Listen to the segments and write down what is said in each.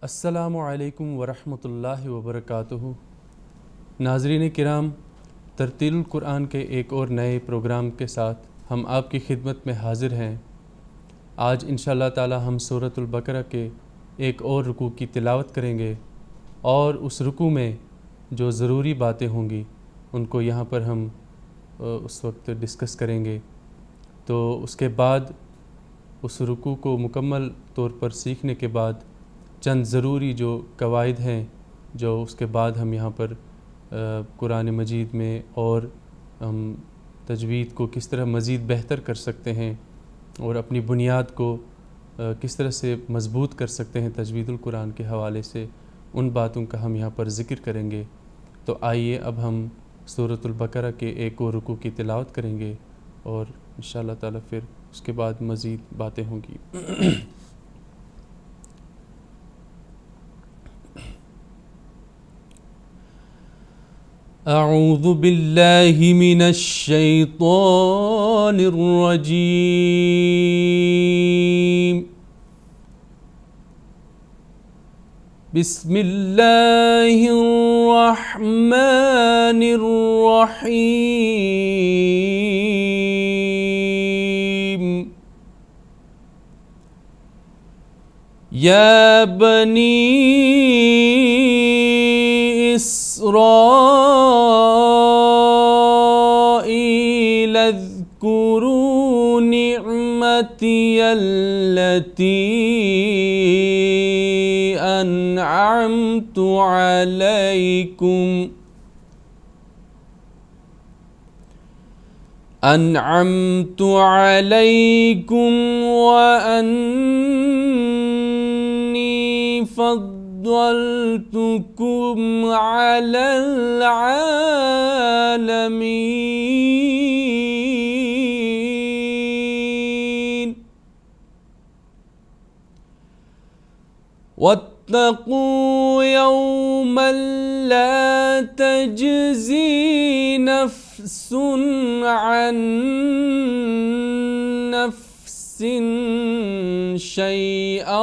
السلام علیکم ورحمۃ اللہ وبرکاتہ۔ ناظرین کرام، ترتیل القرآن کے ایک اور نئے پروگرام کے ساتھ ہم آپ کی خدمت میں حاضر ہیں۔ آج انشاءاللہ تعالی ہم سورۃ البقرہ کے ایک اور رکوع کی تلاوت کریں گے، اور اس رکوع میں جو ضروری باتیں ہوں گی ان کو یہاں پر ہم اس وقت ڈسکس کریں گے۔ تو اس کے بعد اس رکوع کو مکمل طور پر سیکھنے کے بعد چند ضروری جو قواعد ہیں، جو اس کے بعد ہم یہاں پر قرآن مجید میں اور ہم تجوید کو کس طرح مزید بہتر کر سکتے ہیں اور اپنی بنیاد کو کس طرح سے مضبوط کر سکتے ہیں تجوید القرآن کے حوالے سے، ان باتوں کا ہم یہاں پر ذکر کریں گے۔ تو آئیے اب ہم سورۃ البقرہ کے ایک اور رکوع کی تلاوت کریں گے، اور انشاءاللہ تعالی پھر اس کے بعد مزید باتیں ہوں گی۔ اعوذ باللہ من الشیطان الرجیم، بسم اللہ الرحمن الرحیم۔ یا بنی اسرائیل اذکروا نعمتی التي انعمت علیکم وانی فضلتکم علی العالمین، واتقوا یوما لا تجزی نفس عن نفس شیئا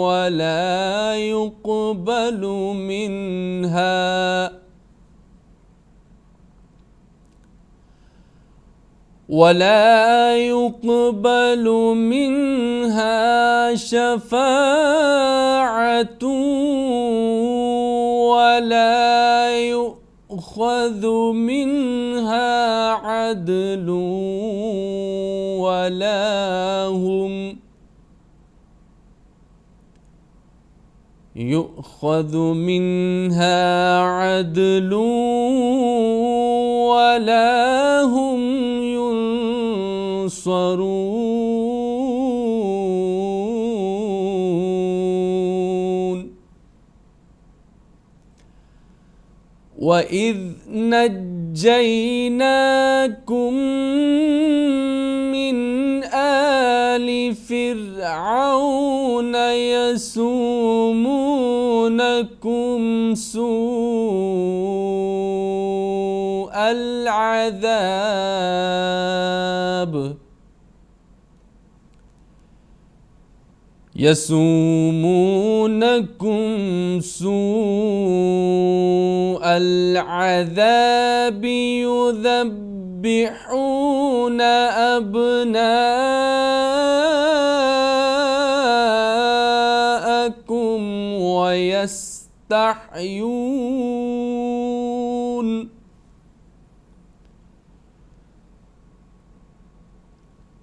ولا يقبل منها شفاعة ولا يؤخذ منها عدل ولا هم ينصرون۔ وَإِذْ نَجَّيْنَاكُمْ مِنْ آلِ فِرْعَوْنَ يَسُومُونَكُمْ سُوءَ العذاب يذبحون أبناءكم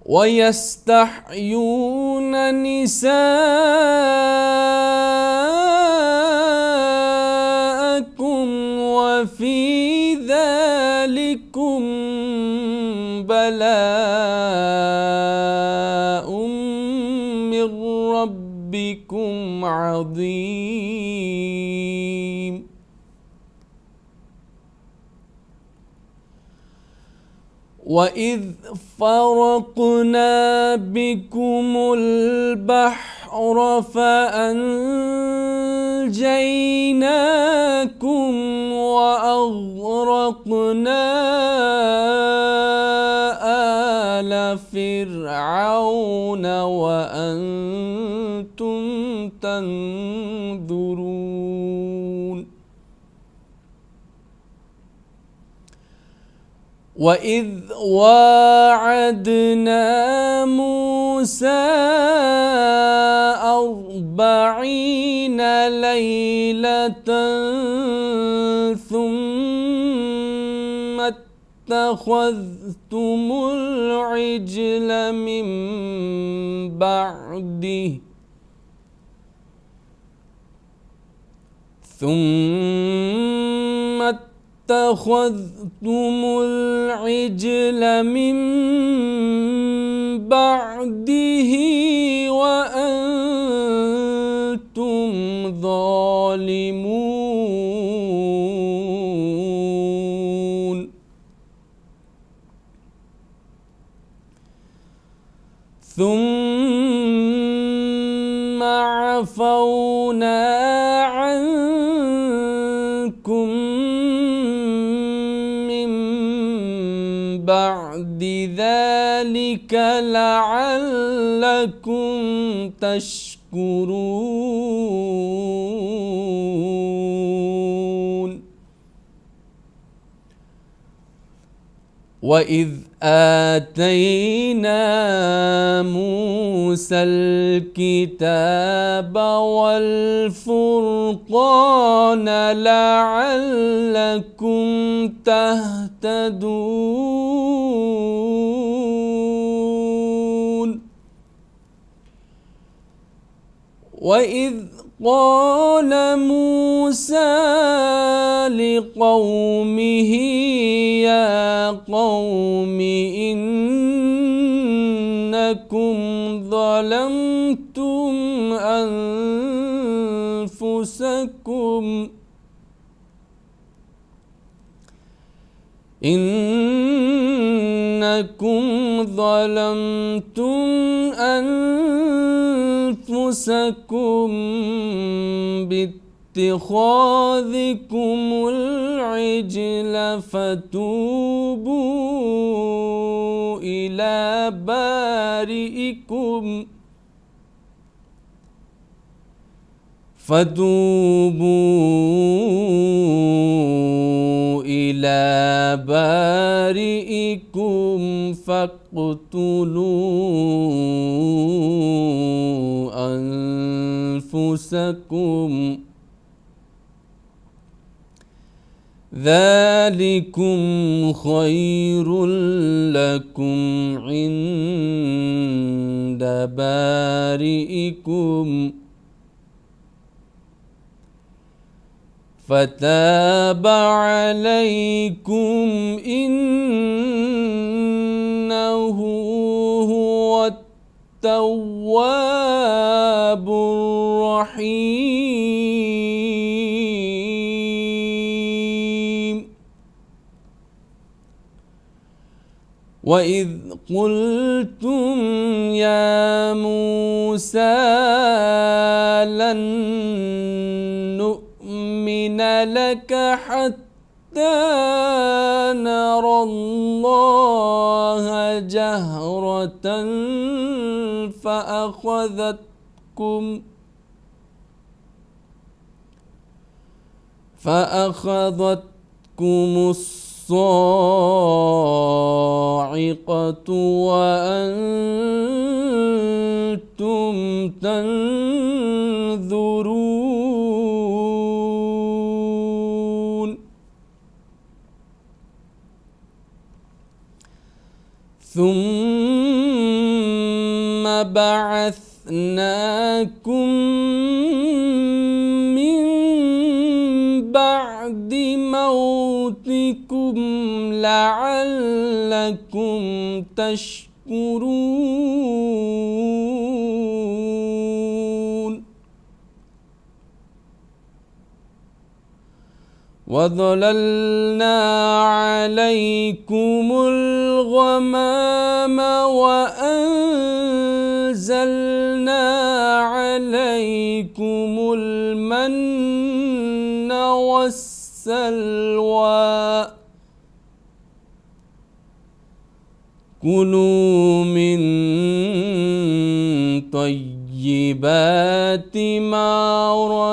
ويستحيون نساءكم، وفي ذلكم بلاء من ربكم عظيم۔ وَإِذْ فَرَقْنَا بِكُمُ الْبَحْرَ فَأَنْجَيْنَاكُمْ وَأَغْرَقْنَا آلَ فِرْعَوْنَ وَأَنْتُمْ تنظرون وَإِذْ وَاعَدْنَا مُوسَىٰ 40 لَيْلَةً ثُمَّ اتَّخَذْتُمُ الْعِجْلَ مِن بَعْدِهِ اتخذتم العجل من بعده وأنتم ظالمون ثم عفونا عنكم بعد ذلك لعلكم تشكرون وَإِذْ آتَيْنَا مُوسَى الْكِتَابَ وَالْفُرْقَانَ لَعَلَّكُمْ تَهْتَدُونَ وَإِذْ قَالَ مُوسَى لِقَوْمِهِ يَا قَوْمِ إِنَّكُمْ ظَلَمْتُمْ أنفسكم باتخاذكم العجل فتوبوا إلى بارئكم فاقتلوا أنفسكم ذلكم خير لكم عند بارئكم فتاب عليكم إنه هو التواب الرحيم وَإِذْ قُلْتُمْ يَا مُوسَى لَن نُّؤْمِنَ لَكَ حَتَّى نَرَى اللَّهَ جَهْرَةً فأخذتكم الصاعقة وأنتم تنظرون ثم بعثناكم من بعد موتكم لعلكم تشكرون وظللنا عليكم الغمام وأنزلنا عليكم المن والسلوى كلوا من طيبات طيبات ما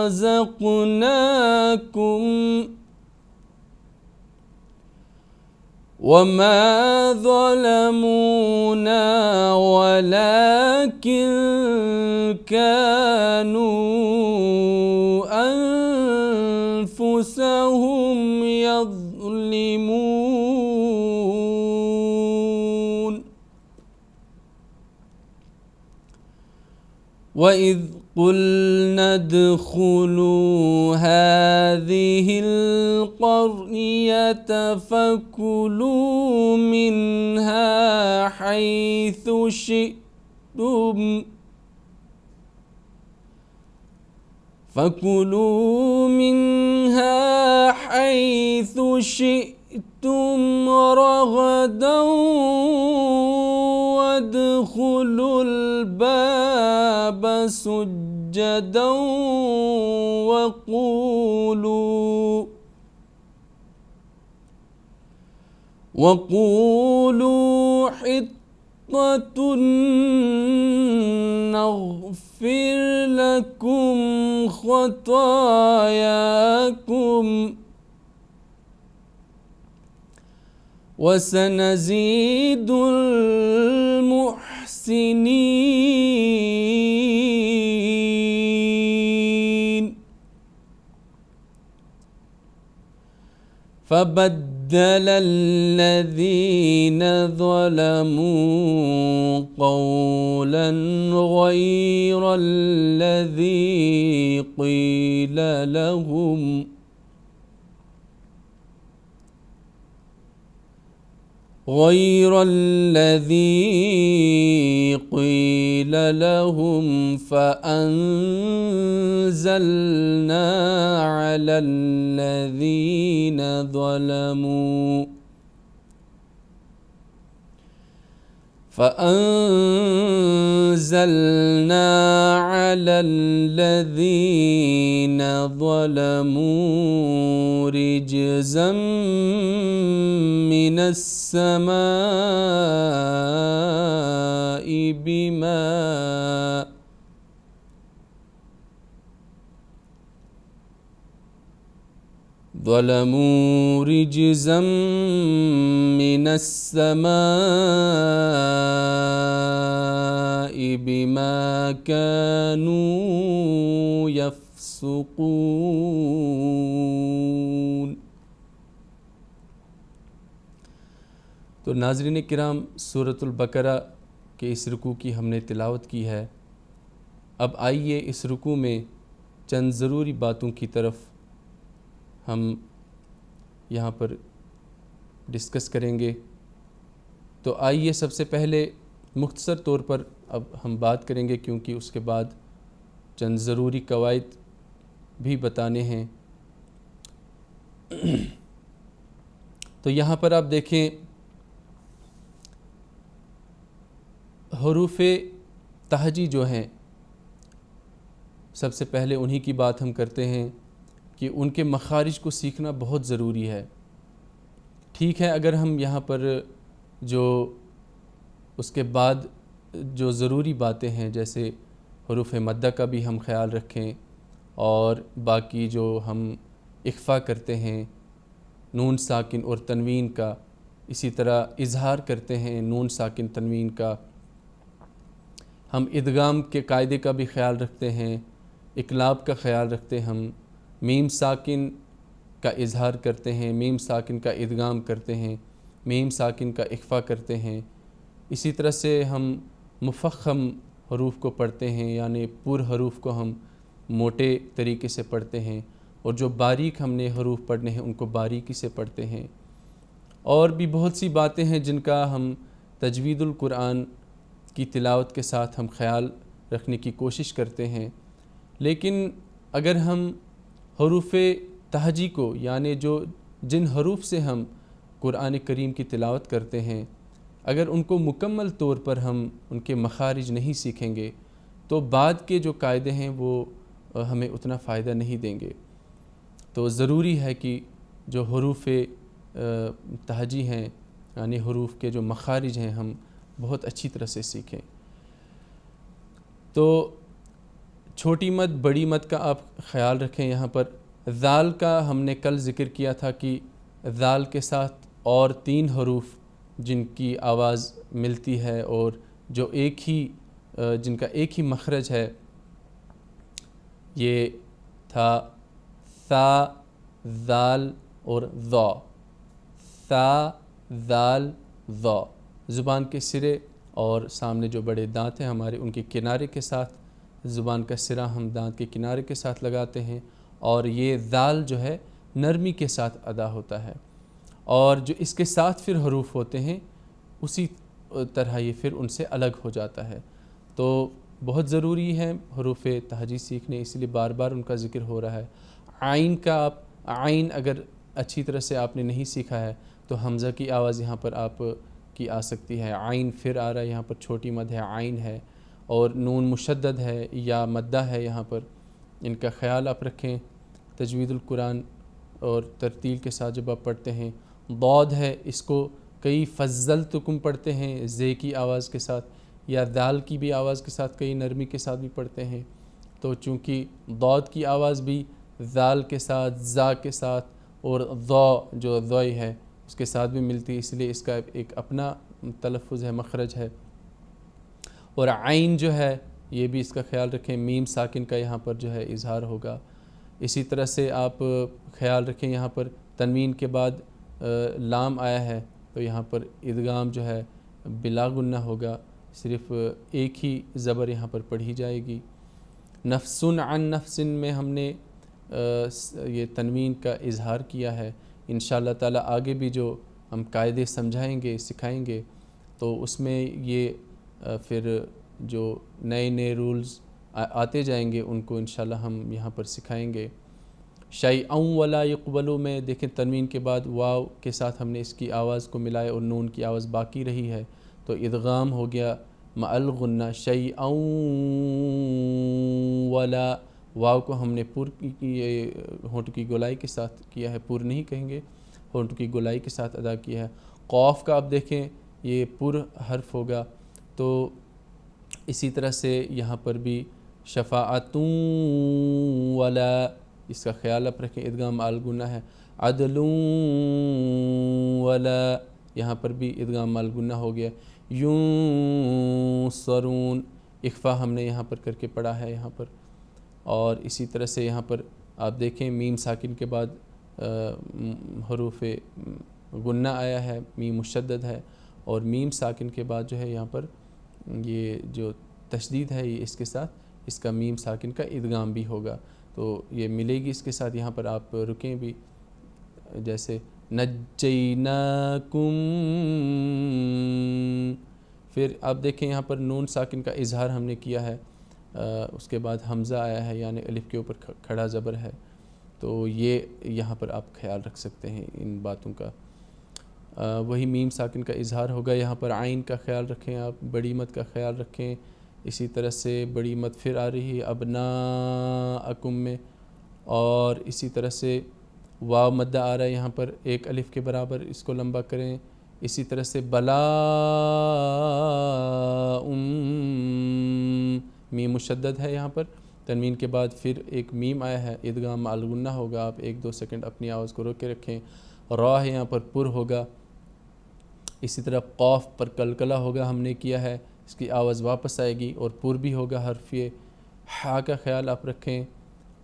رزقناكم وما ظلمونا ولكن كانوا أنفسهم يظلمون وإذ قلنا ادخلوا هذه القرية فكلوا منها حيث شئتم رغدا وادخلوا الباب سجدا وقولوا حطة نغفر لكم خطاياكم وسنزيد المحسنين فبدل الذين ظلموا قولا غير الذي قيل لهم فأنزلنا على الذين ظلموا رجزا من السماء بما كانوا يفسقون۔ تو ناظرین کرام، سورۃ البقرہ کے اس رکوع کی ہم نے تلاوت کی ہے۔ اب آئیے اس رکوع میں چند ضروری باتوں کی طرف ہم یہاں پر ڈسکس کریں گے۔ تو آئیے سب سے پہلے مختصر طور پر اب ہم بات کریں گے، کیونکہ اس کے بعد چند ضروری قواعد بھی بتانے ہیں۔ تو یہاں پر آپ دیکھیں، حروف تہجی جو ہیں، سب سے پہلے انہی کی بات ہم کرتے ہیں کہ ان کے مخارج کو سیکھنا بہت ضروری ہے۔ ٹھیک ہے، اگر ہم یہاں پر جو اس کے بعد جو ضروری باتیں ہیں، جیسے حروف مدہ کا بھی ہم خیال رکھیں، اور باقی جو ہم اخفا کرتے ہیں نون ساکن اور تنوین کا، اسی طرح اظہار کرتے ہیں نون ساکن تنوین کا، ہم ادغام کے قاعدے کا بھی خیال رکھتے ہیں، اقلاب کا خیال رکھتے ہیں، ہم میم ساکن کا اظہار کرتے ہیں، میم ساکن کا ادغام کرتے ہیں، میم ساکن کا اخفا کرتے ہیں۔ اسی طرح سے ہم مفخم حروف کو پڑھتے ہیں، یعنی پر حروف کو ہم موٹے طریقے سے پڑھتے ہیں، اور جو باریک ہم نے حروف پڑھنے ہیں ان کو باریکی سے پڑھتے ہیں۔ اور بھی بہت سی باتیں ہیں جن کا ہم تجوید القرآن کی تلاوت کے ساتھ ہم خیال رکھنے کی کوشش کرتے ہیں۔ لیکن اگر ہم حروف تہجی کو، یعنی جن حروف سے ہم قرآن کریم کی تلاوت کرتے ہیں، اگر ان کو مکمل طور پر ہم ان کے مخارج نہیں سیکھیں گے تو بعد کے جو قاعدے ہیں وہ ہمیں اتنا فائدہ نہیں دیں گے۔ تو ضروری ہے کہ جو حروف تہجی ہیں، یعنی حروف کے جو مخارج ہیں، ہم بہت اچھی طرح سے سیکھیں۔ تو چھوٹی مد بڑی مد کا آپ خیال رکھیں. یہاں پر ذال کا ہم نے کل ذکر کیا تھا کہ ذال کے ساتھ اور 3 حروف جن کی آواز ملتی ہے اور جو جن کا ایک ہی مخرج ہے، یہ تھا ثا، ذال اور ذا. ثا، ذال، ذا. زبان کے سرے اور سامنے جو بڑے دانت ہیں ہمارے، ان کے کنارے کے ساتھ زبان کا سرا ہم دانت کے کنارے کے ساتھ لگاتے ہیں، اور یہ ذال جو ہے نرمی کے ساتھ ادا ہوتا ہے. اور جو اس کے ساتھ پھر حروف ہوتے ہیں اسی طرح یہ پھر ان سے الگ ہو جاتا ہے. تو بہت ضروری ہے حروف تہجی سیکھنے، اس لیے بار بار ان کا ذکر ہو رہا ہے. عین کا عین اگر اچھی طرح سے آپ نے نہیں سیکھا ہے تو حمزہ کی آواز یہاں پر آپ کی آ سکتی ہے. عین پھر آ رہا ہے، یہاں پر چھوٹی مد ہے، عین ہے، اور نون مشدد ہے یا مدہ ہے یہاں پر. ان کا خیال آپ رکھیں تجوید القرآن اور ترتیل کے ساتھ جب آپ پڑھتے ہیں. ضاد ہے، اس کو کئی فضلتکم پڑھتے ہیں زے کی آواز کے ساتھ، یا دال کی بھی آواز کے ساتھ، کئی نرمی کے ساتھ بھی پڑھتے ہیں. تو چونکہ ضاد کی آواز بھی ذال کے ساتھ، زا کے ساتھ اور ضا جو ضوئی ہے اس کے ساتھ بھی ملتی ہے، اس لیے اس کا ایک اپنا تلفظ ہے، مخرج ہے. اور عین جو ہے یہ بھی اس کا خیال رکھیں، میم ساکن کا یہاں پر جو ہے اظہار ہوگا. اسی طرح سے آپ خیال رکھیں یہاں پر تنوین کے بعد لام آیا ہے تو یہاں پر ادغام جو ہے بلا غنہ ہوگا، صرف ایک ہی زبر یہاں پر پڑھی جائے گی. نفسن عن نفسن میں ہم نے یہ تنوین کا اظہار کیا ہے. انشاءاللہ تعالی آگے بھی جو ہم قاعدے سمجھائیں گے، سکھائیں گے، تو اس میں یہ پھر جو نئے نئے رولز آتے جائیں گے ان کو انشاءاللہ ہم یہاں پر سکھائیں گے. شیئا ولا یقبلوا میں دیکھیں تنوین کے بعد واو کے ساتھ ہم نے اس کی آواز کو ملائے اور نون کی آواز باقی رہی ہے، تو ادغام ہو گیا مع الغنہ. شیئا ولا، واو کو ہم نے پر ہونٹ کی گولائی کے ساتھ کیا ہے، پر نہیں کہیں گے، ہونٹ کی گولائی کے ساتھ ادا کیا ہے. قوف کا آپ دیکھیں یہ پر حرف ہوگا. تو اسی طرح سے یہاں پر بھی شفاعتوں ولا، اس کا خیال آپ رکھیں، ادغام الغنہ ہے. عدلوں ولا، یہاں پر بھی ادغام الغنہ ہو گیا. ینصرون، اخفا ہم نے یہاں پر کر کے پڑھا ہے یہاں پر. اور اسی طرح سے یہاں پر آپ دیکھیں میم ساکن کے بعد حروف غنہ آیا ہے، میم مشدد ہے، اور میم ساکن کے بعد جو ہے یہاں پر یہ جو تشدید ہے یہ اس کے ساتھ اس کا میم ساکن کا ادغام بھی ہوگا. تو یہ ملے گی اس کے ساتھ. یہاں پر آپ رکیں بھی، جیسے نجیناکم، پھر آپ دیکھیں یہاں پر نون ساکن کا اظہار ہم نے کیا ہے، اس کے بعد حمزہ آیا ہے یعنی الف کے اوپر کھڑا زبر ہے. تو یہ یہاں پر آپ خیال رکھ سکتے ہیں ان باتوں کا. وہی میم ساکن کا اظہار ہوگا. یہاں پر عین کا خیال رکھیں آپ، بڑی مد کا خیال رکھیں. اسی طرح سے بڑی مد پھر آ رہی ہے ابناءکم میں، اور اسی طرح سے واو مدہ آ رہا ہے یہاں پر ایک الف کے برابر، اس کو لمبا کریں. اسی طرح سے بلا میم مشدد ہے یہاں پر، تنوین کے بعد پھر ایک میم آیا ہے، ادغام مع الغنہ ہوگا. آپ 1-2 سیکنڈ اپنی آواز کو روک کے رکھیں. را ہے یہاں پر پر ہوگا. اسی طرح قوف پر قلقلہ ہوگا، ہم نے کیا ہے، اس کی آواز واپس آئے گی اور پر بھی ہوگا حرف. یہ ہا کا خیال آپ رکھیں.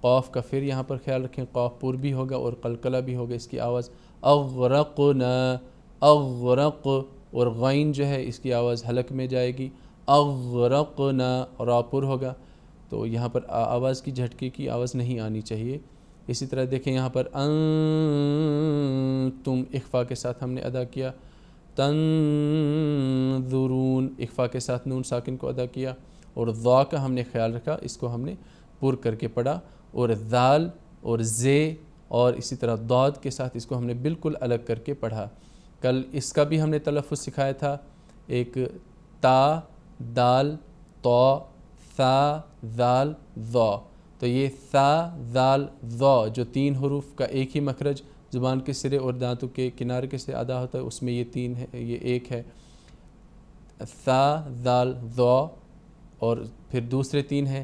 قوف کا پھر یہاں پر خیال رکھیں، قوف پر بھی ہوگا اور قلقلہ بھی ہوگا، اس کی آواز اغرقنا، اغرق، اور غین جو ہے اس کی آواز حلق میں جائے گی، اغرقنا، را پر ہوگا. تو یہاں پر آواز کی جھٹکے کی آواز نہیں آنی چاہیے. اسی طرح دیکھیں یہاں پر انتم اخفا کے ساتھ ہم نے ادا کیا. تنظرون، اخفا کے ساتھ نون ساکن کو ادا کیا. اور ضا کا ہم نے خیال رکھا، اس کو ہم نے پر کر کے پڑھا. اور ذال اور زے اور اسی طرح ضاد کے ساتھ اس کو ہم نے بالکل الگ کر کے پڑھا. کل اس کا بھی ہم نے تلفظ سکھایا تھا، ایک تا، دال، طا، ثا، ذال، ضا. تو یہ ثا، ذال، ضا جو 3 حروف کا ایک ہی مخرج زبان کے سرے اور دانتوں کے کنارے کے سے ادا ہوتا ہے، اس میں یہ 3 ہے، یہ ایک ہے ثا، ذال، ضا. اور پھر دوسرے 3 ہیں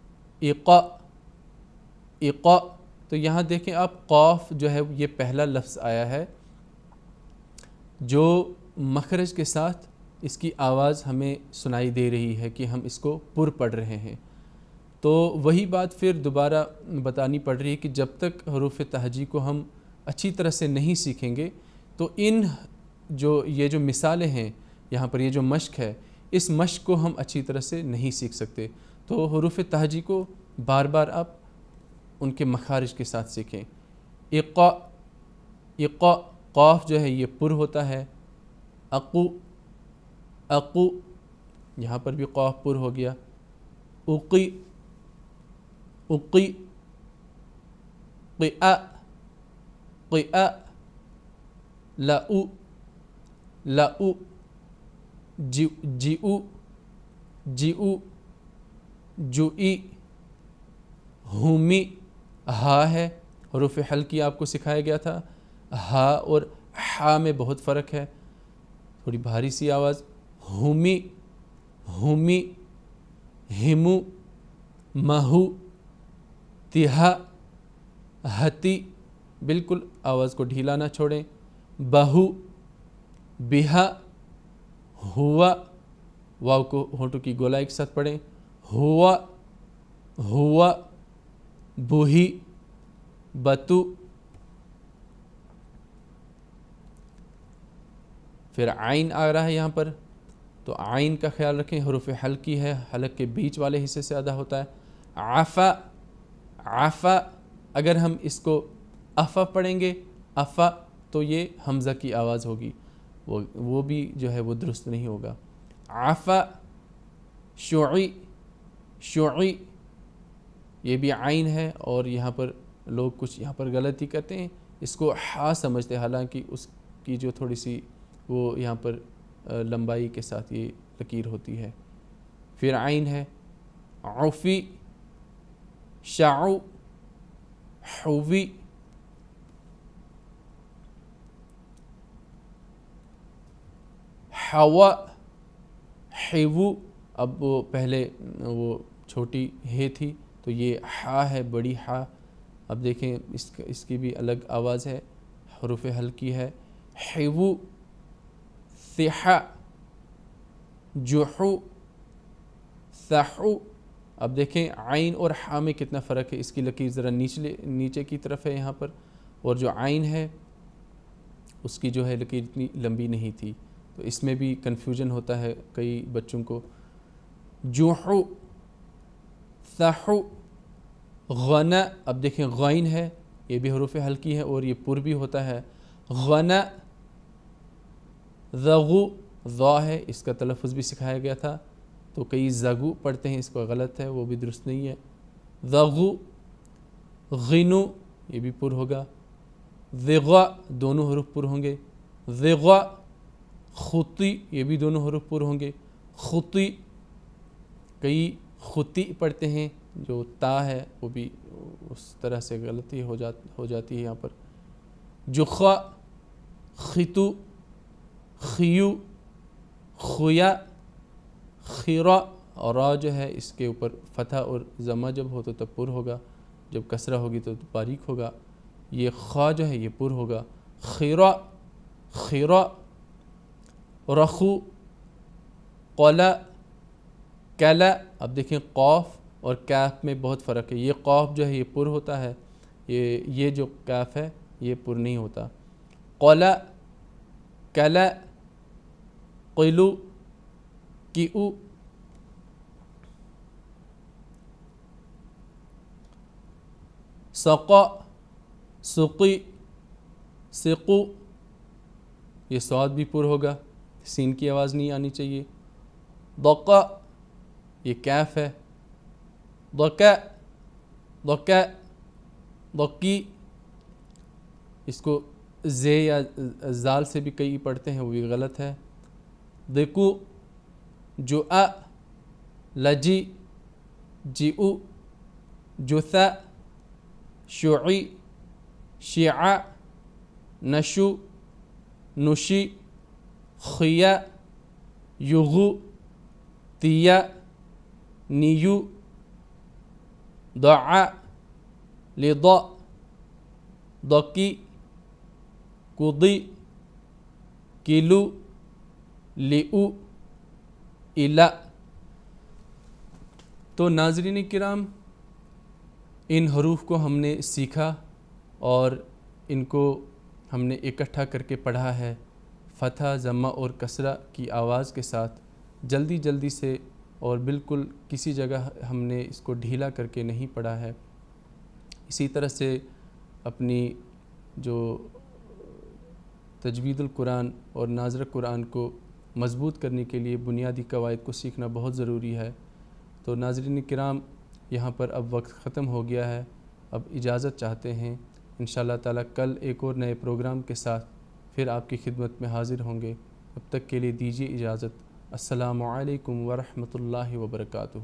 اقا اقا، تو یہاں دیکھیں آپ قاف جو ہے یہ پہلا لفظ آیا ہے جو مخرج کے ساتھ اس کی آواز ہمیں سنائی دے رہی ہے کہ ہم اس کو پر پڑھ رہے ہیں. تو وہی بات پھر دوبارہ بتانی پڑ رہی ہے کہ جب تک حروف تہجی کو ہم اچھی طرح سے نہیں سیکھیں گے تو یہ جو مثالیں ہیں یہاں پر، یہ جو مشق ہے، اس مشق کو ہم اچھی طرح سے نہیں سیکھ سکتے. تو حروف تہجی کو بار بار آپ ان کے مخارج کے ساتھ سیکھیں. اقا اقا، قاف جو ہے یہ پر ہوتا ہے. اقو اقو، یہاں پر بھی قاف پر ہو گیا. اقی اقی، قئ قئ، لأ لأ، جئ جئ، جؤی، ہومی. ہا ہے، حروف حلقی آپ کو سکھایا گیا تھا. ہا اور ہا میں بہت فرق ہے، تھوڑی بھاری سی آواز. ہومی ہومی، ہمو، مہو، تہا، ہتی، بالکل آواز کو ڈھیلا نہ چھوڑیں. بہو، بہا، ہوا، واو کو ہونٹوں کی گولا ایک ساتھ پڑھیں. ہوا ہوا، بوہی، بتو. پھر عین آ رہا ہے یہاں پر، تو عین کا خیال رکھیں، حروف حلقی ہے، حلق کے بیچ والے حصے سے ادا ہوتا ہے. عفا عفا، اگر ہم اس کو افا پڑھیں گے، افا، تو یہ حمزہ کی آواز ہوگی، وہ بھی جو ہے وہ درست نہیں ہوگا. عفا. شعی شعی، یہ بھی عین ہے، اور یہاں پر لوگ کچھ یہاں پر غلطی کرتے ہیں، اس کو ہا سمجھتے ہیں، حالانکہ اس کی جو تھوڑی سی وہ یہاں پر لمبائی کے ساتھ یہ لکیر ہوتی ہے. پھر عین ہے. عفی، شعو، حوی. حوا، حیو، اب وہ پہلے وہ چھوٹی ہے تھی تو یہ ہا ہے، بڑی ہا. اب دیکھیں اس کی بھی الگ آواز ہے، حروف حلقی ہے. حیو، ثحا، جحو، ثحو. اب دیکھیں عین اور ہا میں کتنا فرق ہے، اس کی لکیر ذرا نیچے کی طرف ہے یہاں پر، اور جو عین ہے اس کی جو ہے لکیر اتنی لمبی نہیں تھی، تو اس میں بھی کنفیوژن ہوتا ہے کئی بچوں کو. جوحو، ثحو، غنا. اب دیکھیں غین ہے، یہ بھی حروف حلقی ہے اور یہ پر بھی ہوتا ہے. غنا. ذغو، ذا ہے، اس کا تلفظ بھی سکھایا گیا تھا، تو کئی زگو پڑھتے ہیں، اس کو غلط ہے، وہ بھی درست نہیں ہے. ذغو. غنو، یہ بھی پر ہوگا. ذغا، دونوں حروف پر ہوں گے. ذغا. خطی، یہ بھی دونوں حروف پر ہوں گے. خطی. کئی خطی پڑھتے ہیں، جو تا ہے وہ بھی اس طرح سے غلطی ہو جاتی ہے یہاں پر. جخا، خطو، خیو، خیا، خیرا. اور را جو ہے اس کے اوپر فتح اور ضمہ جب ہو تو تب پر ہوگا، جب کسرہ ہوگی تو باریک ہوگا. یہ خا جو ہے یہ پر ہوگا. خیرا، خیرا. رخو، قلا، کلا. اب دیکھیں قاف اور کاف میں بہت فرق ہے، یہ قاف جو ہے یہ پر ہوتا ہے، یہ جو کاف ہے یہ پر نہیں ہوتا. قلا، کلا، قلو، کیو. سقا، سقی، سقو. یہ صاد بھی پر ہوگا، سین کی آواز نہیں آنی چاہیے. ضقا، یہ کیف ہے. ضقا، ضقا، ضقی. اس کو زے یا زال سے بھی کئی پڑھتے ہیں، وہ بھی غلط ہے. ضقو، جؤ، لجی، جئو، جثا، شعی، شیعہ، نشو، نشی، خیا، یغو، تیا، نیو. دع لض ضکی قضی کلو لئو الا۔ تو ناظرین کرام، ان حروف کو ہم نے سیکھا اور ان کو ہم نے اکٹھا کر کے پڑھا ہے فتح، ضمہ اور کسرہ کی آواز کے ساتھ، جلدی سے، اور بالکل کسی جگہ ہم نے اس کو ڈھیلا کر کے نہیں پڑھا ہے۔ اسی طرح سے اپنی جو تجوید القرآن اور ناظر قرآن کو مضبوط کرنے کے لیے بنیادی قواعد کو سیکھنا بہت ضروری ہے۔ تو ناظرین کرام، یہاں پر اب وقت ختم ہو گیا ہے، اب اجازت چاہتے ہیں۔ انشاءاللہ تعالیٰ کل ایک اور نئے پروگرام کے ساتھ پھر آپ کی خدمت میں حاضر ہوں گے۔ اب تک کے لیے دیجیے اجازت۔ السلام علیکم ورحمۃ اللہ وبرکاتہ۔